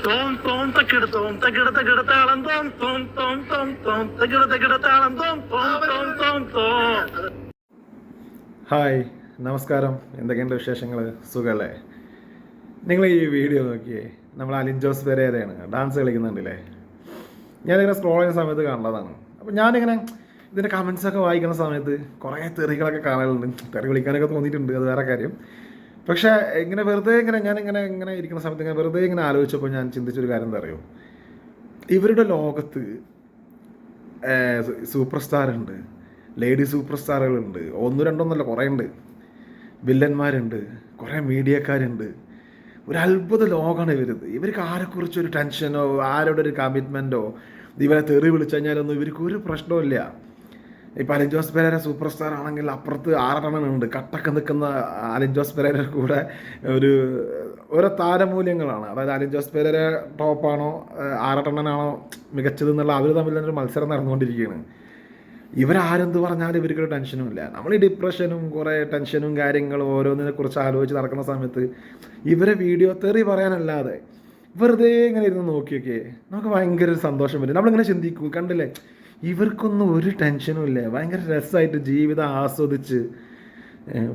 തോം തോം തക്കിടത്തോം തക്കിടത്താളം തോം തോം തോം തോം തോം തക്കിടത്താളം തോം തോം തോം തോം തോം. ഹായ്, നമസ്കാരം. എന്തൊക്കെയുണ്ട് വിശേഷങ്ങൾ? സുഖമല്ലേ? നിങ്ങൾ ഈ വീഡിയോ നോക്കിയേ, നമ്മൾ അലിൻ ജോസ് പെരേരയാണ് ഡാൻസ് കളിക്കുന്നുണ്ടല്ലേ. ഞാനിങ്ങനെ സ്ക്രോൾ ചെയ്യുന്ന സമയത്ത് കണ്ടതാണ്. അപ്പോൾ ഞാനിങ്ങനെ ഇതിൻ്റെ കമൻസൊക്കെ വായിക്കുന്ന സമയത്ത് കുറേ തെറികളൊക്കെ കാണലുണ്ട്. തെറി വിളിക്കാനൊക്കെ തോന്നിയിട്ടുണ്ട്, അത് വേറെ കാര്യം. പക്ഷേ ഇങ്ങനെ വെറുതെ ഇങ്ങനെ ഇരിക്കുന്ന സമയത്ത് ഇങ്ങനെ വെറുതെ ഇങ്ങനെ ആലോചിച്ചപ്പോൾ ഞാൻ ചിന്തിച്ചൊരു കാര്യം എന്താ അറിയോ, ഇവരുടെ ലോകത്ത് സൂപ്പർ സ്റ്റാർ ഉണ്ട്, ലേഡി സൂപ്പർ സ്റ്റാറുകളുണ്ട്, ഒന്നും രണ്ടൊന്നല്ല, കുറേ ഉണ്ട്. വില്ലന്മാരുണ്ട്, കുറേ മീഡിയക്കാരുണ്ട്. ഒരു അത്ഭുത ലോകമാണ് ഇവർക്ക് ആരെക്കുറിച്ചൊരു ടെൻഷനോ ആരോടെ ഒരു കമ്മിറ്റ്മെൻറ്റോ, ഇവരെ തെറി വിളിച്ചു കഴിഞ്ഞാലൊന്നും ഇവർക്ക് ഒരു പ്രശ്നമില്ല. ഇപ്പം അലിൻ ജോസ് പെരേര സൂപ്പർ സ്റ്റാർ ആണെങ്കിൽ അപ്പുറത്ത് ആറെണ്ണനുണ്ട് കട്ടക്ക് നിൽക്കുന്ന അലിൻ ജോസ് പെരേര കൂടെ ഓരോ താരമൂല്യങ്ങളാണ്. അതായത് അലിൻ ജോസ് പെരേര ടോപ്പാണോ ആറെണ്ണനാണോ മികച്ചത് എന്നുള്ള അവർ തമ്മിൽ ഒരു മത്സരം നടന്നുകൊണ്ടിരിക്കുകയാണ്. ഇവരാരെന്ത് പറഞ്ഞാലും ഇവർക്കൊരു ടെൻഷനും ഇല്ല. നമ്മൾ ഈ ഡിപ്രഷനും കുറേ ടെൻഷനും കാര്യങ്ങളും ഓരോന്നിനെ കുറിച്ച് ആലോചിച്ച് നടക്കുന്ന സമയത്ത് ഇവരെ വീഡിയോ തെറി പറയാനല്ലാതെ വെറുതെ ഇങ്ങനെ ഇരുന്ന് നോക്കിയൊക്കെ നമുക്ക് ഭയങ്കര ഒരു സന്തോഷം വരും. നമ്മളിങ്ങനെ ചിന്തിക്കും, കണ്ടില്ലേ ഇവർക്കൊന്നും ഒരു ടെൻഷനും ഇല്ല, ഭയങ്കര രസമായിട്ട് ജീവിതം ആസ്വദിച്ച്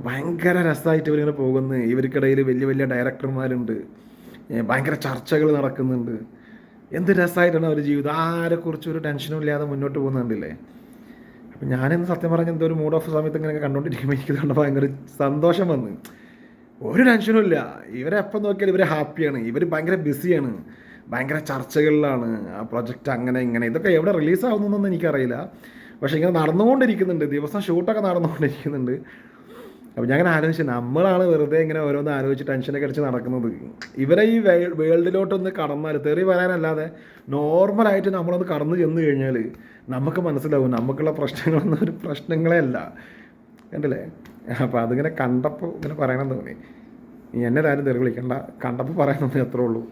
ഭയങ്കര രസമായിട്ട് ഇവരിങ്ങനെ പോകുന്നു. ഇവർക്കിടയിൽ വലിയ വലിയ ഡയറക്ടർമാരുണ്ട്, ഭയങ്കര ചർച്ചകൾ നടക്കുന്നുണ്ട്. എന്ത് രസമായിട്ടാണ് അവർ ജീവിതം, ആരെക്കുറിച്ചും ഒരു ടെൻഷനും ഇല്ലാതെ മുന്നോട്ട് പോകുന്നുണ്ടല്ലേ. അപ്പം ഞാനിന്ന് സത്യം പറഞ്ഞ എന്തോ ഒരു മൂഡ് ഓഫ് സമയത്ത് ഇങ്ങനെ കണ്ടുകൊണ്ടിരിക്കുമ്പോൾ എനിക്ക് കണ്ട ഭയങ്കര സന്തോഷം വന്ന്. ഒരു ടെൻഷനും ഇല്ല, ഇവരെപ്പം നോക്കിയാലും ഇവർ ഹാപ്പിയാണ്, ഇവർ ഭയങ്കര ബിസിയാണ്, ഭയങ്കര ചർച്ചകളിലാണ്. ആ പ്രൊജക്റ്റ് അങ്ങനെ ഇങ്ങനെ ഇതൊക്കെ എവിടെ റിലീസാവുന്നതെന്നൊന്നും എനിക്കറിയില്ല. പക്ഷേ ഇങ്ങനെ നടന്നുകൊണ്ടിരിക്കുന്നുണ്ട്, ദിവസം ഷൂട്ടൊക്കെ നടന്നുകൊണ്ടിരിക്കുന്നുണ്ട്. അപ്പോൾ ഞാൻ അങ്ങനെ ആലോചിച്ചു, നമ്മളാണ് വെറുതെ ഇങ്ങനെ ഓരോന്ന് ആലോചിച്ച് ടെൻഷനൊക്കെ അടിച്ച് നടക്കുന്നത്. ഇവരെ ഈ വേൾഡിലോട്ടൊന്ന് കടന്നാൽ, തെറി പറയാനല്ലാതെ നോർമലായിട്ട് നമ്മളൊന്ന് കടന്നു ചെന്ന് കഴിഞ്ഞാൽ നമുക്ക് മനസ്സിലാവും നമുക്കുള്ള പ്രശ്നങ്ങളൊന്നും ഒരു പ്രശ്നങ്ങളേ അല്ല. കണ്ടില്ലേ? അപ്പോൾ അതിങ്ങനെ കണ്ടപ്പോൾ ഇങ്ങനെ പറയണം തോന്നി. എന്നെ ആരും തെറി വിളിക്കണ്ട, കണ്ടപ്പോൾ പറയാൻ തോന്നി, അത്രേ ഉള്ളൂ.